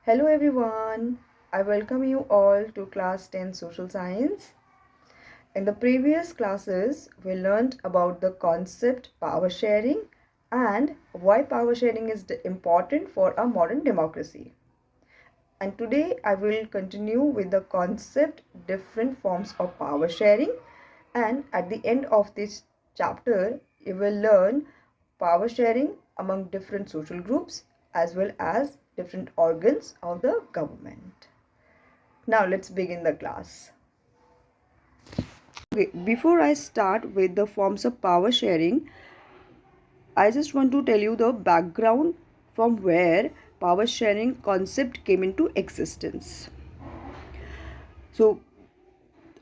Hello everyone, I welcome you all to class 10 social science. In the previous classes, we learned about the concept power sharing and why power sharing is important for a modern democracy. And today I will continue with the concept different forms of power sharing, and at the end of this chapter you will learn power sharing among different social groups as well as different organs of the government. Now let's begin the class. Okay, before I start with the forms of power sharing, I just want to tell you the background from where power sharing concept came into existence. So,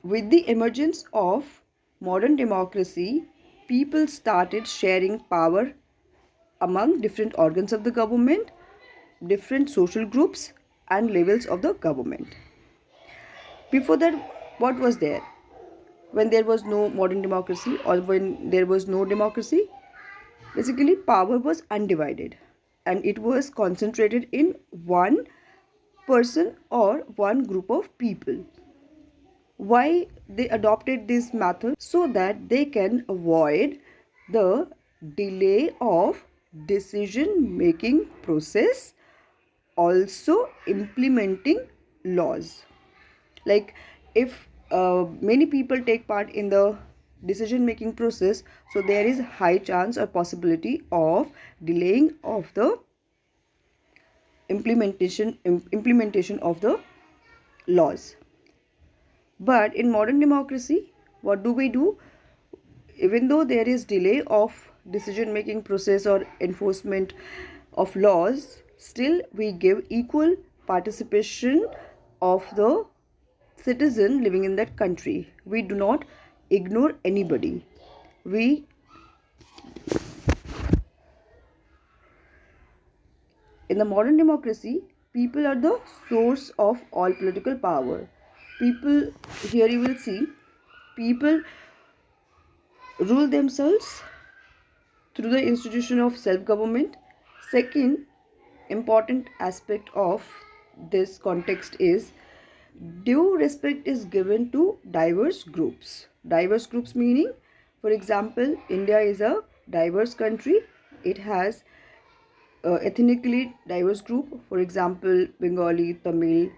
with the emergence of modern democracy, people started sharing power among different organs of the government, different social groups, and levels of the government. Before that, what was there? When there was no modern democracy or when there was no democracy, basically power was undivided and it was concentrated in one person or one group of people. Why they adopted this method? So that they can avoid the delay of decision making process, also implementing laws. Like if many people take part in the decision making process, so there is high chance or possibility of delaying of the implementation of the laws. But in modern democracy, what do? Even though there is delay of decision making process or enforcement of laws, still we give equal participation of the citizen living in that country. We do not ignore anybody. We In the modern democracy, people are the source of all political power. People, here you will see, people rule themselves through the institution of self-government. Second important aspect of this context is due respect is given to diverse groups. Diverse groups meaning, for example, India is a diverse country. It has ethnically diverse group. For example, Bengali, Tamil,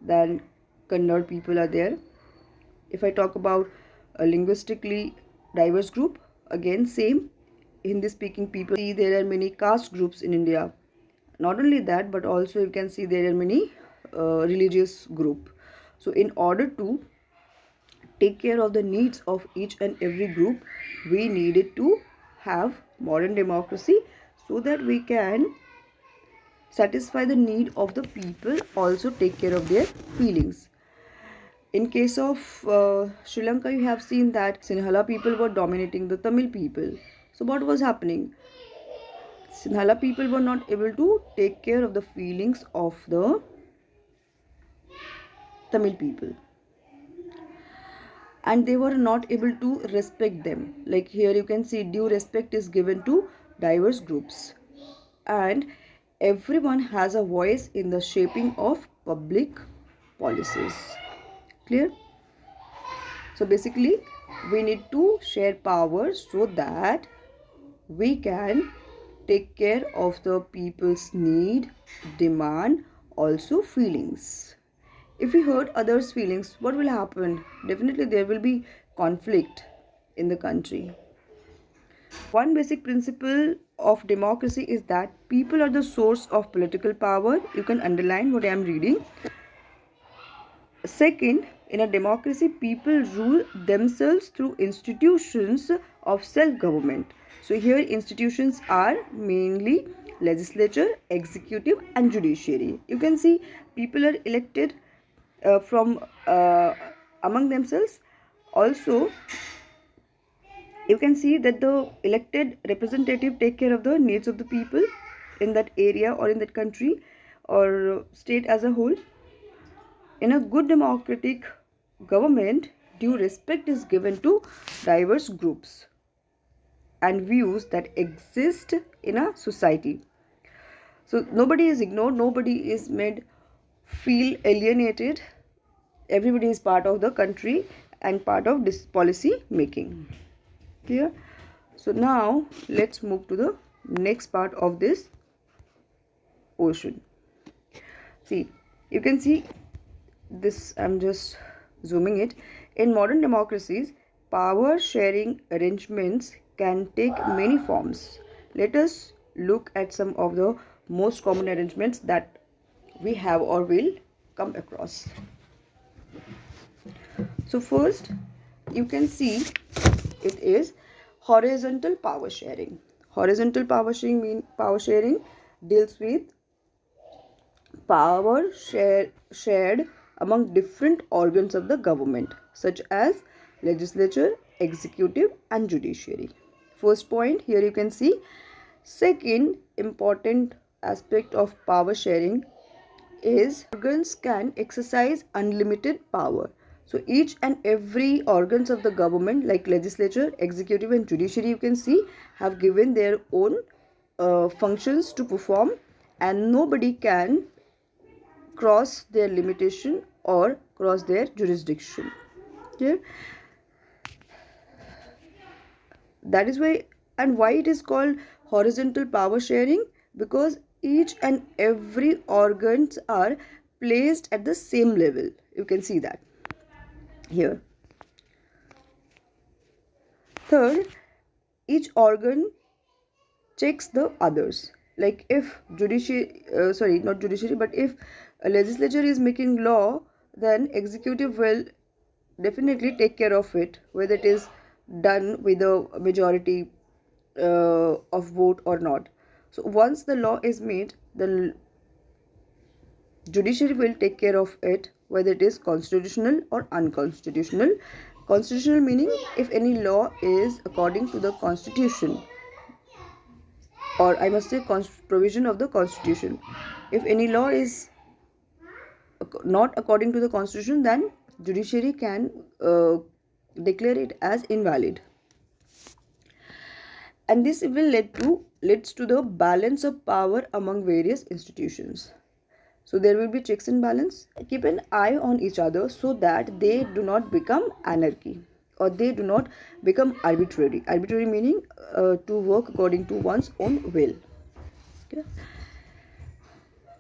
then Kannada people are there. If I talk about a linguistically diverse group, again same, Hindi speaking people. See, there are many caste groups in India. Not only that, but also you can see there are many religious group. So in order to take care of the needs of each and every group, we needed to have modern democracy so that we can satisfy the need of the people, also take care of their feelings. In case of Sri Lanka, you have seen that Sinhala people were dominating the Tamil people. So what was happening? Sinhala people were not able to take care of the feelings of the Tamil people, and they were not able to respect them. Like here you can see due respect is given to diverse groups, and everyone has a voice in the shaping of public policies. Clear? So basically we need to share power so that we can take care of the people's need, demand, also feelings. If we hurt others' feelings, what will happen? Definitely there will be conflict in the country. One basic principle of democracy is that people are the source of political power. You can underline what I am reading. Second, in a democracy, people rule themselves through institutions of self-government. So here institutions are mainly legislature, executive and judiciary. You can see people are elected from among themselves. Also, you can see that the elected representative take care of the needs of the people in that area or in that country or state as a whole. In a good democratic government, due respect is given to diverse groups and views that exist in a society. So nobody is ignored, nobody is made feel alienated. Everybody is part of the country and part of this policy making. Clear? So now let's move to the next part of this ocean. See, you can see this, I'm just zooming it. In modern democracies, power sharing arrangements can take many forms. Let us look at some of the most common arrangements that we have or will come across. So first, you can see it is horizontal power sharing. Horizontal power sharing deals with shared among different organs of the government, such as legislature, executive, and judiciary. First point here you can see. Second important aspect of power sharing is organs can exercise unlimited power. So each and every organs of the government like legislature, executive, and judiciary, you can see, have given their own functions to perform, and nobody can cross their limitation or cross their jurisdiction. Okay? That is why, and why it is called horizontal power sharing, because each and every organs are placed at the same level. You can see that here. Third, each organ checks the others. Like if not judiciary, but if a legislature is making law, then executive will definitely take care of it, whether it is done with a majority of vote or not. So once the law is made, the judiciary will take care of it, whether it is constitutional or unconstitutional. Constitutional meaning if any law is according to the constitution, or I must say provision of the constitution. If any law is not according to the constitution, then judiciary can declare it as invalid, and this will leads to the balance of power among various institutions. So there will be checks and balance. Keep an eye on each other so that they do not become anarchy or they do not become arbitrary. Arbitrary meaning to work according to one's own will. Okay.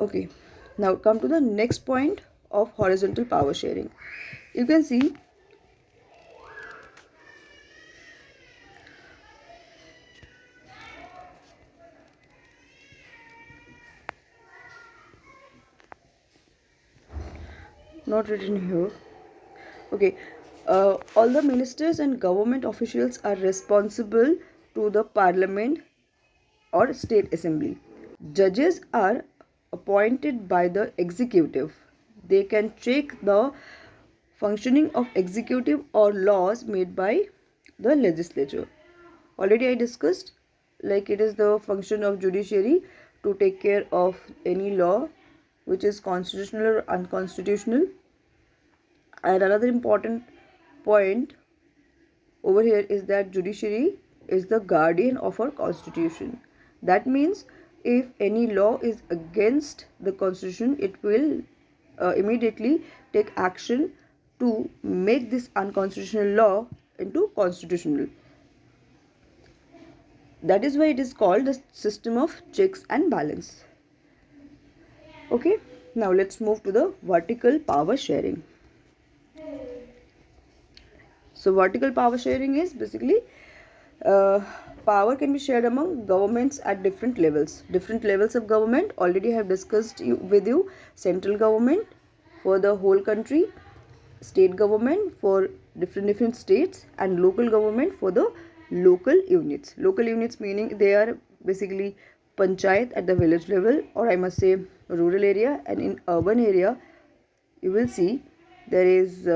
Okay. Now come to the next point of horizontal power sharing. You can see not written here. Okay. All the ministers and government officials are responsible to the parliament or state assembly. Judges are appointed by the executive. They can check the functioning of executive or laws made by the legislature. Already I discussed, like it is the function of judiciary to take care of any law which is constitutional or unconstitutional. And another important point over here is that judiciary is the guardian of our constitution. That means if any law is against the constitution, it will immediately take action to make this unconstitutional law into constitutional. That is why it is called the system of checks and balance. Okay, now let's move to the vertical power sharing. So vertical power sharing is basically power can be shared among governments at different levels. Different levels of government already have discussed with you. Central government for the whole country, state government for different states, and local government for the local units. Local units meaning they are basically panchayat at the village level, or I must say rural area. And in urban area you will see there is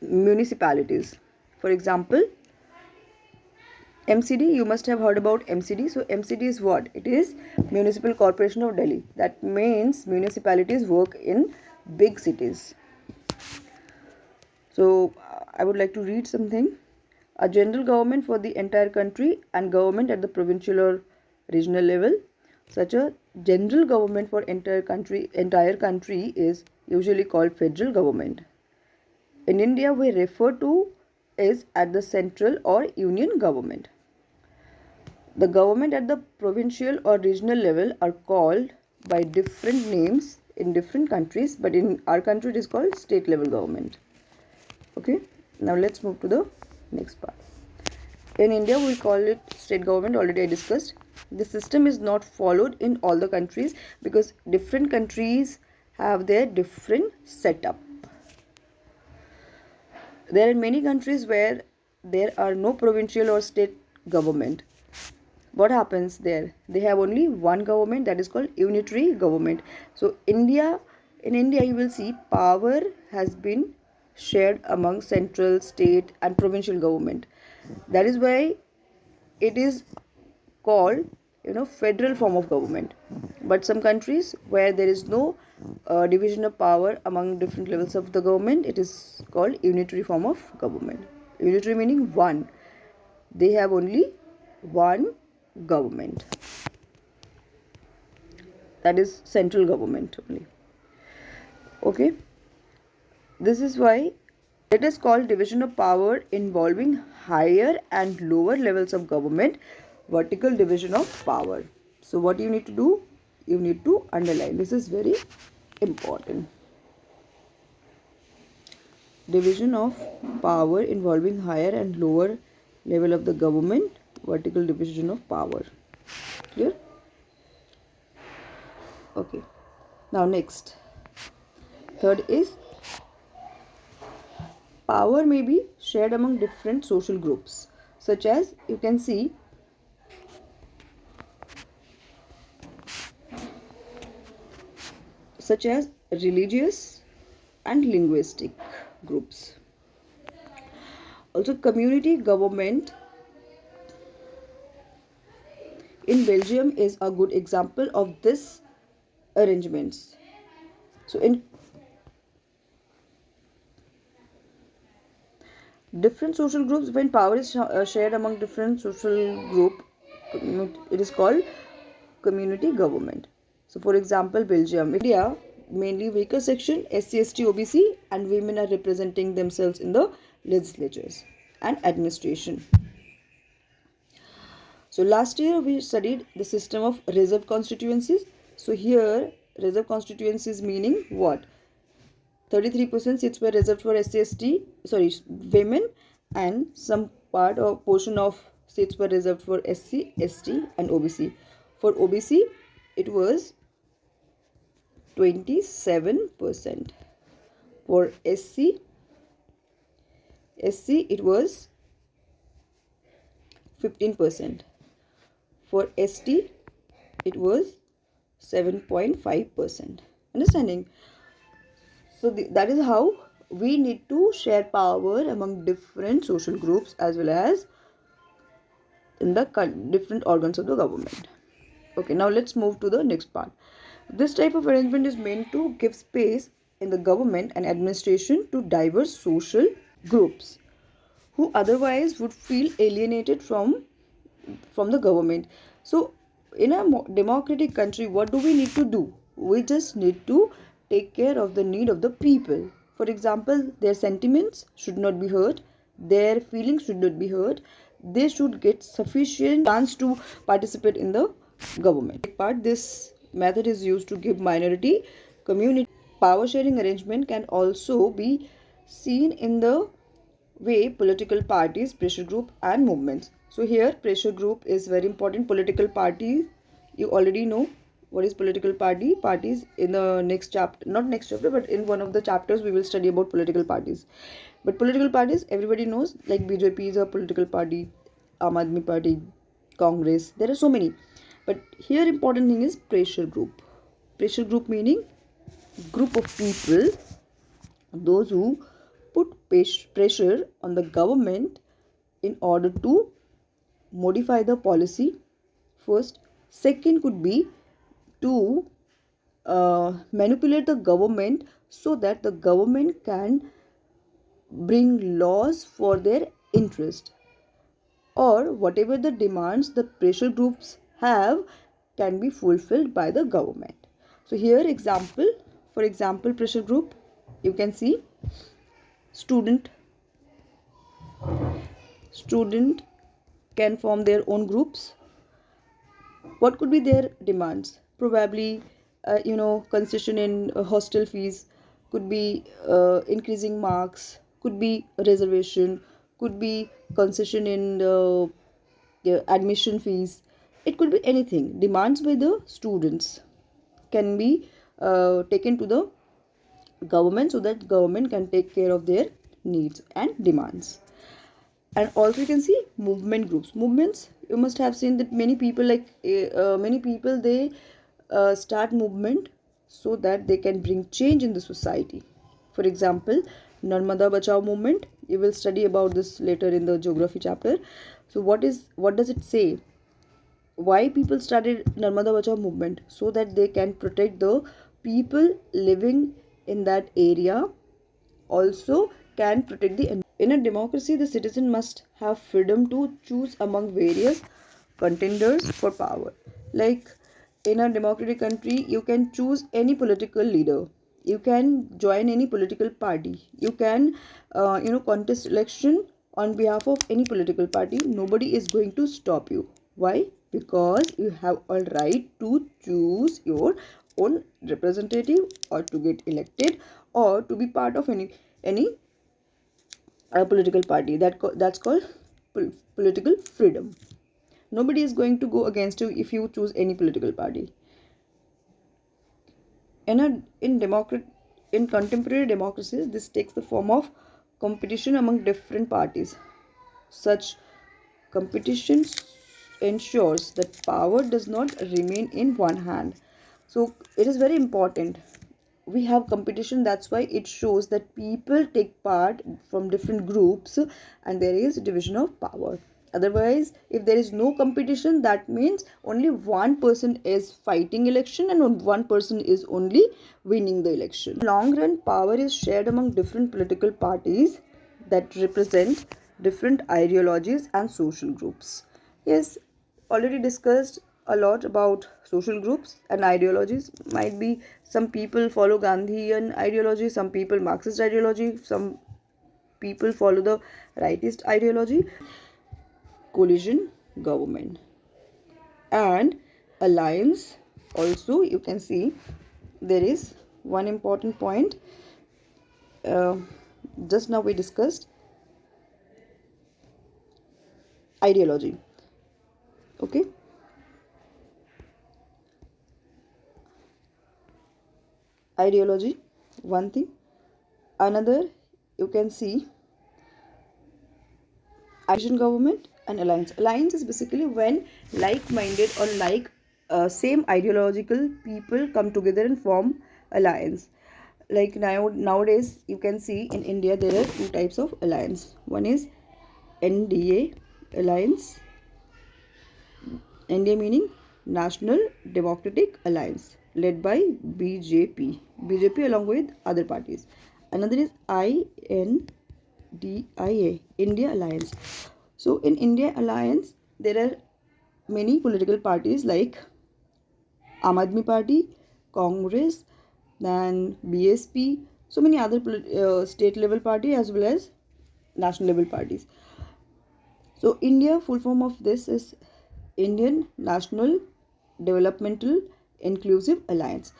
municipalities. For example, MCD, you must have heard about MCD. So MCD is what? It is Municipal Corporation of Delhi. That means municipalities work in big cities. So I would like to read something. A general government for the entire country and government at the provincial or regional level. Such a general government for entire country is usually called federal government. In India, we refer to is at the central or union government. The government at the provincial or regional level are called by different names in different countries, but in our country it is called state level government. Okay, now let's move to the next part. In India, we call it state government, already I discussed. The system is not followed in all the countries because different countries have their different setup. There are many countries where there are no provincial or state government. What happens there? They have only one government, that is called unitary government. So in India you will see power has been shared among central, state and provincial government. That is why it is called federal form of government. But some countries where there is no division of power among different levels of the government, it is called unitary form of government. Unitary meaning one. They have only one government, that is central government only. Okay, this is why it is called division of power involving higher and lower levels of government, vertical division of power. So what you need to do, you need to underline, this is very important. Division of power involving higher and lower level of the government, vertical division of power. Clear? Okay, now next, third is power may be shared among different social groups, such as you can see such as religious and linguistic groups. Also community government in Belgium is a good example of this arrangements. So in different social groups, when power is shared among different social group, it is called community government. So for example, Belgium, India, mainly weaker section, SC, ST, OBC and women are representing themselves in the legislatures and administration. So last year we studied the system of reserved constituencies. So here reserved constituencies meaning what? 33% seats were reserved for women, and some part or portion of seats were reserved for SC, ST and OBC. For OBC it was 27%. For SC it was 15%. For ST it was 7.5%. Understanding? So that is how we need to share power among different social groups as well as in the different organs of the government. Okay, now let's move to the next part. This type of arrangement is meant to give space in the government and administration to diverse social groups who otherwise would feel alienated from the government. So in a democratic country, what do we need to do? We just need to take care of the need of the people. For example, their sentiments should not be hurt, their feelings should not be hurt, they should get sufficient chance to participate in the government. This method is used to give minority community power. Sharing arrangement can also be seen in the way political parties, pressure group and movements. So here pressure group is very important. Political party, you already know what is political parties. In the next chapter, not next chapter, but in one of the chapters we will study about political parties. But political parties everybody knows, like BJP is a political party, Aam Aadmi Party, Congress, there are so many. But here important thing is pressure group. Pressure group meaning group of people, those who put pressure on the government in order to modify the policy first. Second could be to manipulate the government so that the government can bring laws for their interest, or whatever the demands the pressure groups have, can be fulfilled by the government. So here for example, pressure group, you can see student can form their own groups. What could be their demands? Probably, concession in hostel fees, could be increasing marks, could be reservation, could be concession in admission fees. It could be anything. Demands by the students can be taken to the government so that government can take care of their needs and demands. And also you can see movement groups. Movements, you must have seen that many people they start movement so that they can bring change in the society. For example, Narmada Bachao movement, you will study about this later in the geography chapter. So what does it say? Why people started Narmada Bachao movement? So that they can protect the people living in that area, also can protect the environment. In a democracy, the citizen must have freedom to choose among various contenders for power. Like in a democratic country, you can choose any political leader. You can join any political party. You can, contest election on behalf of any political party. Nobody is going to stop you. Why? Because you have a right to choose your own representative, or to get elected, or to be part of any political party. That's called political freedom. Nobody is going to go against you if you choose any political party. In contemporary democracies, this takes the form of competition among different parties. Such competition ensures that power does not remain in one hand. So it is very important. We have competition, that's why it shows that people take part from different groups and there is division of power. Otherwise, if there is no competition, that means only one person is fighting election and one person is only winning the election. In the long run, power is shared among different political parties that represent different ideologies and social groups. Yes, already discussed a lot about social groups and ideologies. Might be some people follow Gandhian ideology, some people Marxist ideology, some people follow the rightist ideology. Coalition government and alliance. Also, you can see there is one important point. Just now we discussed ideology. Okay. Ideology, one thing. Another, you can see Asian government and alliance. Alliance is basically when like-minded or same ideological people come together and form alliance. Like nowadays, you can see in India there are two types of alliance. One is NDA alliance. NDA meaning National Democratic Alliance, led by BJP along with other parties. Another is INDIA, India Alliance. So in India Alliance, there are many political parties like Aam Aadmi Party, Congress, then BSP, so many other state level party as well as national level parties. So India, full form of this is Indian National Developmental Inclusive Alliance.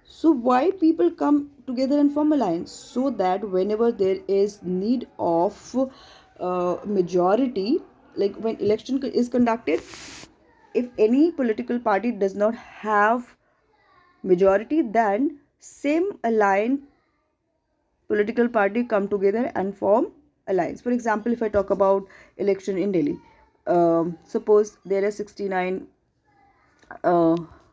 So why people come together and form alliance? So that whenever there is need of majority, like when election is conducted, if any political party does not have majority, then same aligned political party come together and form alliance. For example, if I talk about election in Delhi, suppose there are 69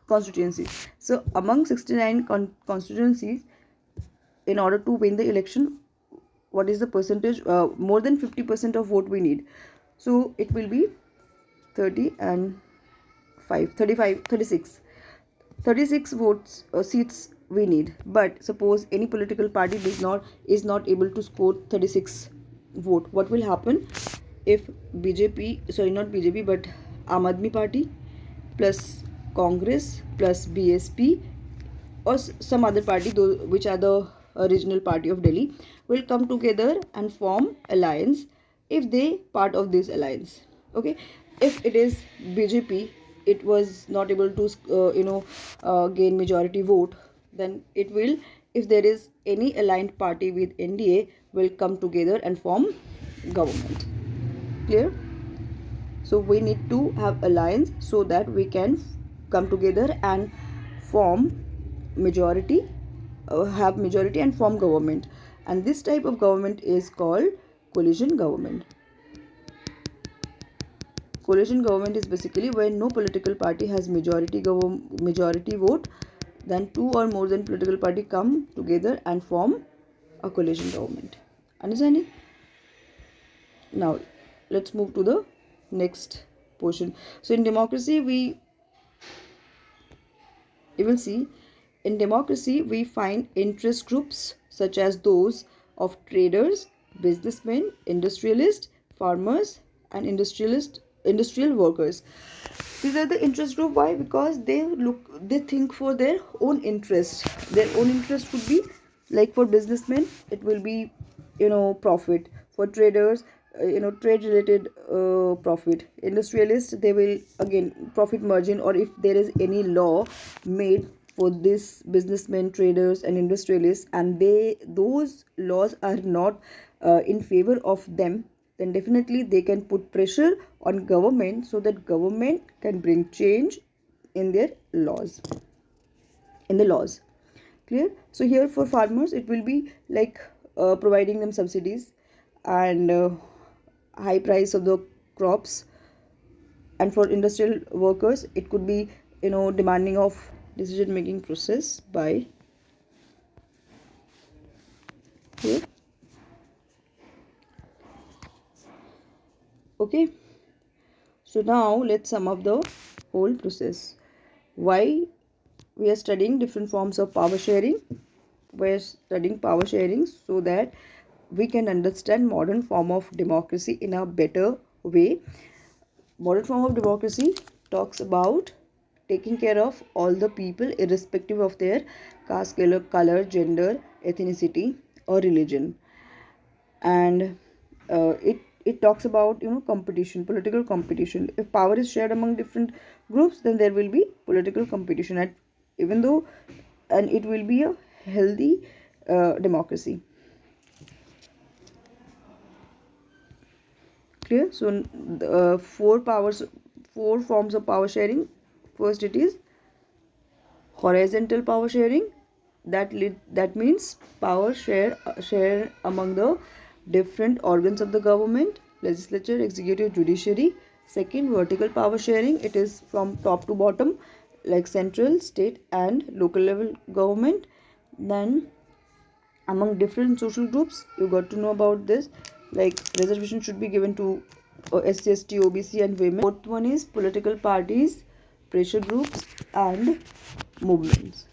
constituencies. So among 69 constituencies, in order to win the election, what is the percentage? More than 50% of vote we need. So it will be 30 and 5, 35, 36. 36 votes seats we need. But suppose any political party is not able to score 36 vote. What will happen if BJP, sorry, not BJP, but Aam Aadmi Party plus Congress plus BSP or some other party, those which are the regional party of Delhi, will come together and form alliance if they part of this alliance. Okay, if it is BJP, it was not able to gain majority vote, then it will, if there is any aligned party with NDA, will come together and form government. Clear? So we need to have alliance so that we can come together and form majority, have majority and form government, and this type of government is called coalition government. Coalition government is basically when no political party has majority vote, then two or more than political party come together and form a coalition government. Understanding? Now let's move to the next portion. So in democracy you will see, in democracy we find interest groups such as those of traders, businessmen, industrialists, farmers, and industrial workers. These are the interest group. Why? Because they think for their own interest. Their own interest would be, like for businessmen it will be profit. For traders, trade related profit. Industrialists, they will again profit margin, or if there is any law made for this businessmen, traders and industrialists, and those laws are not in favor of them, then definitely they can put pressure on government so that government can bring change in their laws, in the laws. Clear? So here for farmers it will be like providing them subsidies and high price of the crops, and for industrial workers it could be demanding of decision making process by here. Okay, so now let's sum up the whole process. Why we are studying different forms of power sharing? We are studying power sharing so that we can understand modern form of democracy in a better way. Modern form of democracy talks about taking care of all the people irrespective of their caste, color, gender, ethnicity or religion, and it talks about competition, political competition. If power is shared among different groups, then there will be political competition, and even though, and it will be a healthy democracy. Clear? So four forms of power sharing. First it is horizontal power sharing. That means power share among the different organs of the government: legislature, executive, judiciary. Second, vertical power sharing. It is from top to bottom, like central, state and local level government. Then among different social groups, you got to know about this, like reservation should be given to SC, ST, OBC and women. Fourth one is political parties, pressure groups and movements.